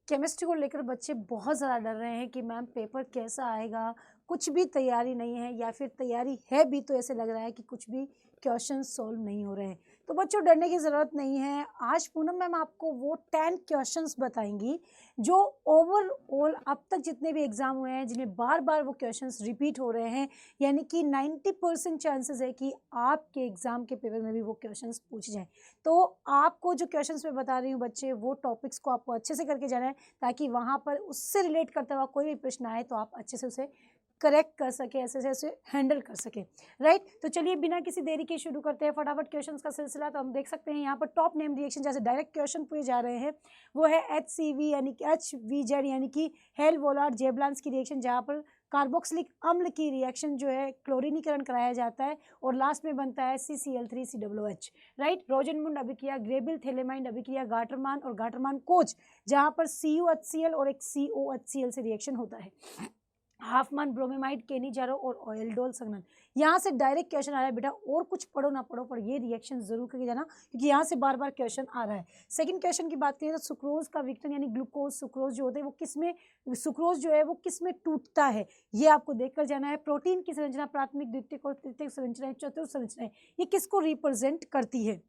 Chemistry को लेकर बच्चे बहुत ज़्यादा डर रहे हैं कि मैम पेपर कैसा आएगा, कुछ भी तैयारी नहीं है या फिर तैयारी है भी तो ऐसे लग रहा है कि कुछ भी क्वेश्चन सॉल्व नहीं हो रहे हैं। तो बच्चों डरने की ज़रूरत नहीं है। आज पूनम मैम आपको वो 10 क्वेश्चंस बताएंगी जो ओवरऑल अब तक जितने भी एग्ज़ाम हुए हैं जिन्हें बार बार वो क्वेश्चंस रिपीट हो रहे हैं, यानी कि 90% चांसेस है कि आपके एग्ज़ाम के पेपर में भी वो क्वेश्चंस पूछ जाएँ। तो आपको जो क्वेश्चंस मैं बता रही हूँ बच्चे, वो टॉपिक्स को आपको अच्छे से करके जाना है ताकि वहाँ पर उससे रिलेट करता हुआ कोई भी प्रश्न आए तो आप अच्छे से उसे करेक्ट कर सके, ऐसे से ऐसे हैंडल कर सके। राइट, तो चलिए बिना किसी देरी के शुरू करते हैं फटाफट क्वेश्चंस का सिलसिला। तो हम देख सकते हैं यहाँ पर टॉप नेम रिएक्शन जैसे डायरेक्ट क्वेश्चन पूछे जा रहे हैं, वो है HCV यानी कि HVZ यानी कि हेल वोलार्ड जेब्लांस की रिएक्शन, जहाँ पर कार्बोक्सिलिक अम्ल की रिएक्शन जो है क्लोरीनीकरण कराया जाता है और लास्ट में बनता है CCl3COOH। राइट, रोजनमुंड अभिक्रिया, ग्रेबिल थेलेमाइंड अभिक्रिया, गाटरमान और गाटरमान कोच, जहाँ पर CuHCl और एक COHCl से रिएक्शन होता है। हाफमान ब्रोमेमाइड, केनीजारो और ऑयल्डोल संघनन। यहाँ से डायरेक्ट क्वेश्चन आ रहा है बेटा, और कुछ पढ़ो ना पढ़ो पर ये रिएक्शन जरूर करके जाना क्योंकि यहाँ से बार बार क्वेश्चन आ रहा है। सेकंड क्वेश्चन की बात करें तो सुक्रोज का विघटन यानी ग्लूकोज सुक्रोज जो होते हैं वो किसमें, सुक्रोज जो है वो किसमें टूटता है, ये आपको देखकर जाना है। प्रोटीन की संरचना प्राथमिक, द्वितीयक और तृतीयक संरचनाएं, चतुर्थ संरचनाएं, ये किसको रिप्रेजेंट करती है।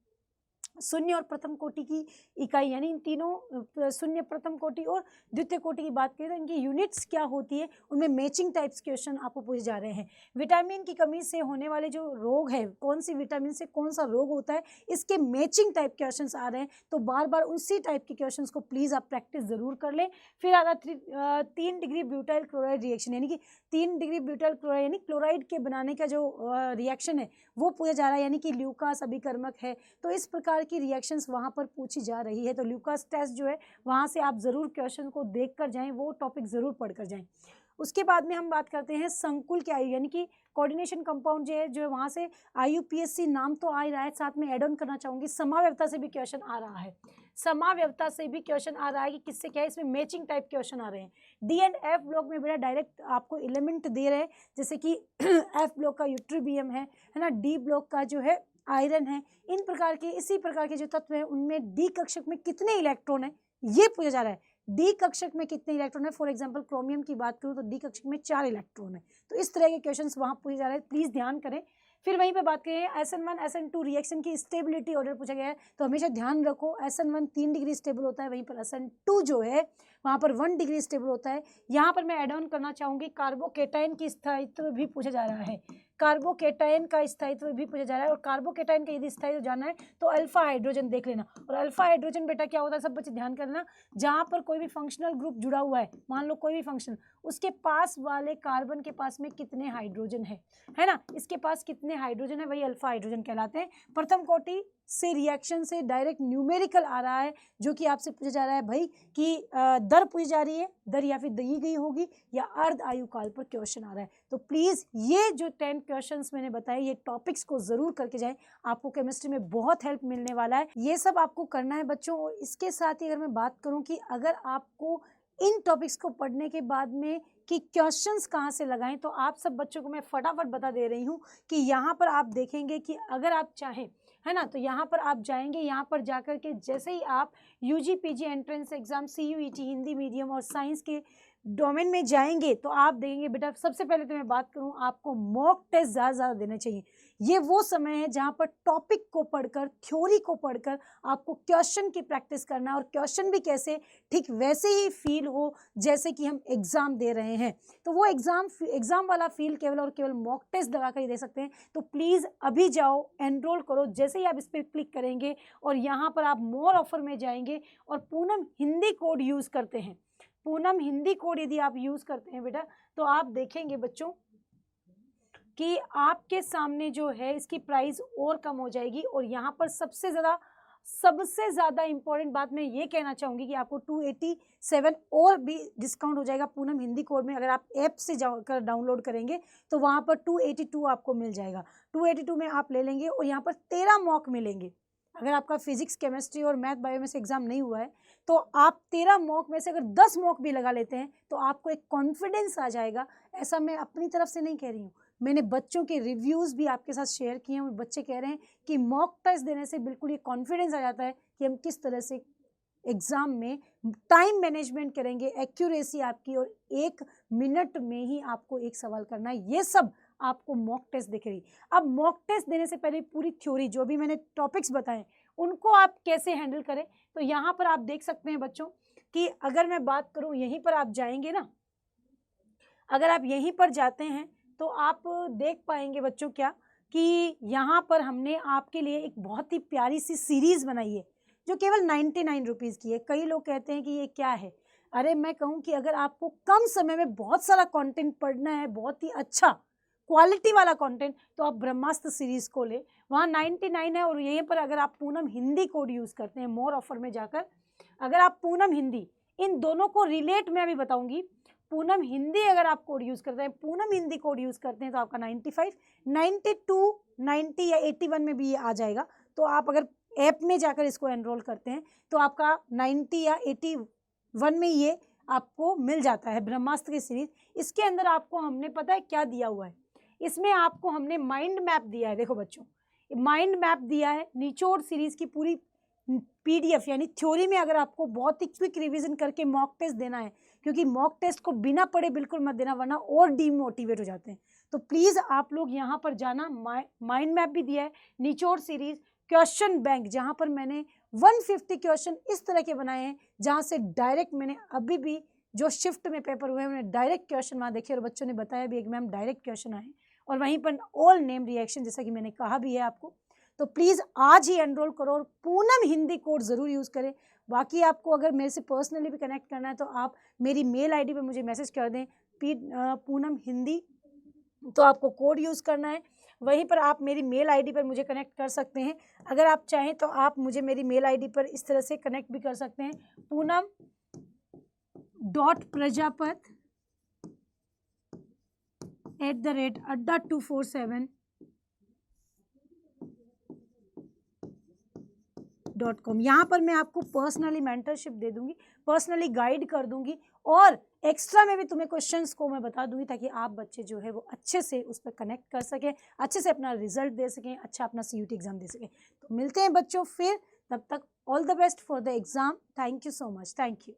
शून्य और प्रथम कोटि की इकाई यानी इन तीनों शून्य, प्रथम कोटि और द्वितीय कोटि की बात करें तो इनकी यूनिट्स क्या होती है, उनमें मैचिंग टाइप्स क्वेश्चन आपको पूछे जा रहे हैं। विटामिन की कमी से होने वाले जो रोग है, कौन सी विटामिन से कौन सा रोग होता है, इसके मैचिंग टाइप क्वेश्चंस आ रहे हैं। तो बार बार उसी टाइप के क्वेश्चंस को प्लीज़ आप प्रैक्टिस जरूर कर लें। फिर आता 3 डिग्री ब्यूटाइल क्लोराइड रिएक्शन यानी कि 3 डिग्री ब्यूटाइल क्लोराइड यानी क्लोराइड के बनाने का जो रिएक्शन है वो पूछा जा रहा है, यानी कि ल्यूकास अभिकर्मक है। तो इस प्रकार की रिएक्शंस वहाँ पर पूछी जा रही है। तो ल्यूकास टेस्ट जो है वहाँ से आप ज़रूर क्वेश्चन को देख कर जाएँ, वो टॉपिक ज़रूर पढ़ कर जाएँ। उसके बाद में हम बात करते हैं संकुल के आयु यानी कि कोऑर्डिनेशन कंपाउंड जो है वहाँ से IUPAC नाम तो आ ही रहा है, साथ में एड ऑन करना चाहूँगी समाव्यवस्था से भी क्वेश्चन आ रहा है। समाव्यवस्था से भी क्वेश्चन आ रहा है कि किससे क्या है, इसमें मैचिंग टाइप क्वेश्चन आ रहे हैं। D एंड F ब्लॉक में बेटा डायरेक्ट आपको एलिमेंट दे रहे हैं, जैसे कि F ब्लॉक का यूट्रिबियम है ना, D ब्लॉक का जो है आयरन है। इन प्रकार के, इसी प्रकार के जो तत्व हैं उनमें डी कक्षक में कितने इलेक्ट्रॉन है ये पूछा जा रहा है। डी कक्षक में कितने इलेक्ट्रॉन है, फॉर एग्जांपल क्रोमियम की बात करूं तो डी कक्षक में 4 इलेक्ट्रॉन है। तो इस तरह के क्वेश्चंस वहां पूछे जा रहे हैं, प्लीज ध्यान करें। फिर वहीं पे बात करें SN1 SN2 रिएक्शन की स्टेबिलिटी ऑर्डर पूछा गया है, तो हमेशा ध्यान रखो SN1 3 डिग्री स्टेबल होता है, वहीं पर SN2 जो है वहाँ पर 1 डिग्री स्टेबल होता है। यहाँ पर मैं एड ऑन करना चाहूँगी कार्बोकेटाइन की स्थायित्व भी पूछा जा रहा है, कार्बोकेटाइन का स्थायित्व भी पूछा जा रहा है। और कार्बोकेटाइन का यदि स्थायित्व जानना है तो अल्फा हाइड्रोजन देख लेना। और अल्फा हाइड्रोजन बेटा क्या होता है, सब बच्चे ध्यान करना, जहाँ पर कोई भी फंक्शनल ग्रुप जुड़ा हुआ है, मान लो कोई भी फंक्शन, उसके पास वाले कार्बन के पास में कितने हाइड्रोजन है ना, इसके पास कितने हाइड्रोजन है, वही अल्फा हाइड्रोजन कहलाते हैं। प्रथम कोटि से रिएक्शन से डायरेक्ट न्यूमेरिकल आ रहा है, जो कि आपसे पूछा जा रहा है भाई कि दर पूछी जा रही है, दर या फिर दी गई होगी या अर्ध आयु काल पर क्वेश्चन आ रहा है। तो प्लीज़ ये जो 10 क्वेश्चंस मैंने बताए ये टॉपिक्स को ज़रूर करके जाएं, आपको केमिस्ट्री में बहुत हेल्प मिलने वाला है। ये सब आपको करना है बच्चों। और इसके साथ ही अगर मैं बात करूं कि अगर आपको इन टॉपिक्स को पढ़ने के बाद में कि क्वेश्चंस कहाँ से लगाएं, तो आप सब बच्चों को मैं फटाफट बता दे रही हूँ कि यहाँ पर आप देखेंगे कि अगर आप चाहें, है ना, तो यहाँ पर आप जाएंगे, यहाँ पर जाकर के जैसे ही आप UG PG entrance exam CUET Hindi medium और साइंस के डोमेन में जाएंगे तो आप देखेंगे बेटा, सबसे पहले तो मैं बात करूं, आपको मॉक टेस्ट ज़्यादा देने चाहिए। ये वो समय है जहां पर टॉपिक को पढ़कर, थ्योरी को पढ़कर आपको क्वेश्चन की प्रैक्टिस करना, और क्वेश्चन भी कैसे, ठीक वैसे ही फील हो जैसे कि हम एग्जाम दे रहे हैं। तो वो एग्जाम वाला फील केवल और केवल मॉक टेस्ट लगा कर ही दे सकते हैं। तो प्लीज़ अभी जाओ, एनरोल करो। जैसे ही आप इस पर क्लिक करेंगे और यहाँ पर आप मोर ऑफर में जाएंगे और पूनम हिंदी कोड यूज़ करते हैं, पूनम हिंदी कोड यदि आप यूज़ करते हैं बेटा, तो आप देखेंगे बच्चों कि आपके सामने जो है इसकी प्राइस और कम हो जाएगी। और यहाँ पर सबसे ज़्यादा इंपॉर्टेंट बात मैं ये कहना चाहूँगी कि आपको 287 और भी डिस्काउंट हो जाएगा पूनम हिंदी कोड में। अगर आप ऐप से जाकर डाउनलोड करेंगे तो वहाँ पर 282 आपको मिल जाएगा। 282 में आप ले लेंगे और यहाँ पर 13 मॉक मिलेंगे। अगर आपका फिजिक्स, केमिस्ट्री और मैथ, बायो में से एग्जाम नहीं हुआ है तो आप 13 मॉक में से अगर 10 मॉक भी लगा लेते हैं तो आपको एक कॉन्फिडेंस आ जाएगा। ऐसा मैं अपनी तरफ से नहीं कह रही हूँ, मैंने बच्चों के रिव्यूज़ भी आपके साथ शेयर किए हैं और बच्चे कह रहे हैं कि मॉक टेस्ट देने से बिल्कुल ये कॉन्फिडेंस आ जाता है कि हम किस तरह से एग्ज़ाम में टाइम मैनेजमेंट करेंगे, एक्यूरेसी आपकी, और 1 मिनट में ही आपको एक सवाल करना है, ये सब आपको मॉक टेस्ट दिखेगी। अब मॉक टेस्ट देने से पहले पूरी थ्योरी जो भी मैंने टॉपिक्स बताए उनको आप कैसे हैंडल करें, तो यहाँ पर आप देख सकते हैं बच्चों कि अगर मैं बात करूँ, यहीं पर आप जाएंगे ना, अगर आप यहीं पर जाते हैं तो आप देख पाएंगे बच्चों क्या कि यहाँ पर हमने आपके लिए एक बहुत ही प्यारी सी सीरीज़ बनाई है जो केवल 99 रुपीज़ की है। कई लोग कहते हैं कि ये क्या है, अरे मैं कहूँ कि अगर आपको कम समय में बहुत सारा कंटेंट पढ़ना है, बहुत ही अच्छा क्वालिटी वाला कंटेंट, तो आप ब्रह्मास्त्र सीरीज़ को ले, वहाँ 99 है। और यहीं पर अगर आप पूनम हिंदी कोड यूज़ करते हैं, मोर ऑफर में जाकर अगर आप पूनम हिंदी, इन दोनों को रिलेट मैं अभी बताऊंगी, पूनम हिंदी अगर आप कोड यूज़ करते हैं, पूनम हिंदी कोड यूज़ करते हैं तो आपका 95, 92, 90 या 81 में भी ये आ जाएगा। तो आप अगर ऐप में जाकर इसको एनरोल करते हैं तो आपका 90 या 81 में ये आपको मिल जाता है ब्रह्मास्त्र की सीरीज। इसके अंदर आपको हमने पता है क्या दिया हुआ है, इसमें आपको हमने माइंड मैप दिया है। देखो बच्चों, माइंड मैप दिया है, निचोड़ सीरीज की पूरी PDF यानी थ्योरी में अगर आपको बहुत ही क्विक रिवीजन करके मॉक टेस्ट देना है, क्योंकि मॉक टेस्ट को बिना पढ़े बिल्कुल मत देना वरना और डीमोटिवेट हो जाते हैं। तो प्लीज़ आप लोग यहाँ पर जाना, माइंड मैप भी दिया है, निचोड़ सीरीज, क्वेश्चन बैंक जहाँ पर मैंने 150 क्वेश्चन इस तरह के बनाए हैं जहाँ से डायरेक्ट मैंने अभी भी जो शिफ्ट में पेपर हुए हैं मैंने डायरेक्ट क्वेश्चन वहाँ देखे और बच्चों ने बताया भी एक मैम डायरेक्ट क्वेश्चन आए, और वहीं पर ऑल नेम रिएक्शन जैसा कि मैंने कहा भी है आपको। तो प्लीज़ आज ही एनरोल करो और पूनम हिंदी कोड ज़रूर यूज़ करें। बाकी आपको अगर मेरे से पर्सनली भी कनेक्ट करना है तो आप मेरी मेल ID पे मुझे मैसेज कर दें पूनम हिंदी, तो आपको कोड यूज़ करना है। वहीं पर आप मेरी मेल ID पर मुझे कनेक्ट कर सकते हैं। अगर आप चाहें तो आप मुझे मेरी मेल ID पर इस तरह से कनेक्ट भी कर सकते हैं, punam.prajapat@adda247.com। यहाँ पर मैं आपको पर्सनली मेंटरशिप दे दूंगी, पर्सनली गाइड कर दूंगी, और एक्स्ट्रा में भी तुम्हें क्वेश्चंस को मैं बता दूंगी ताकि आप बच्चे जो है वो अच्छे से उस पर कनेक्ट कर सकें, अच्छे से अपना रिजल्ट दे सकें, अच्छा अपना CUT एग्जाम दे सकें। तो मिलते हैं बच्चों फिर, तब तक all the best for the exam. Thank you so much, thank you.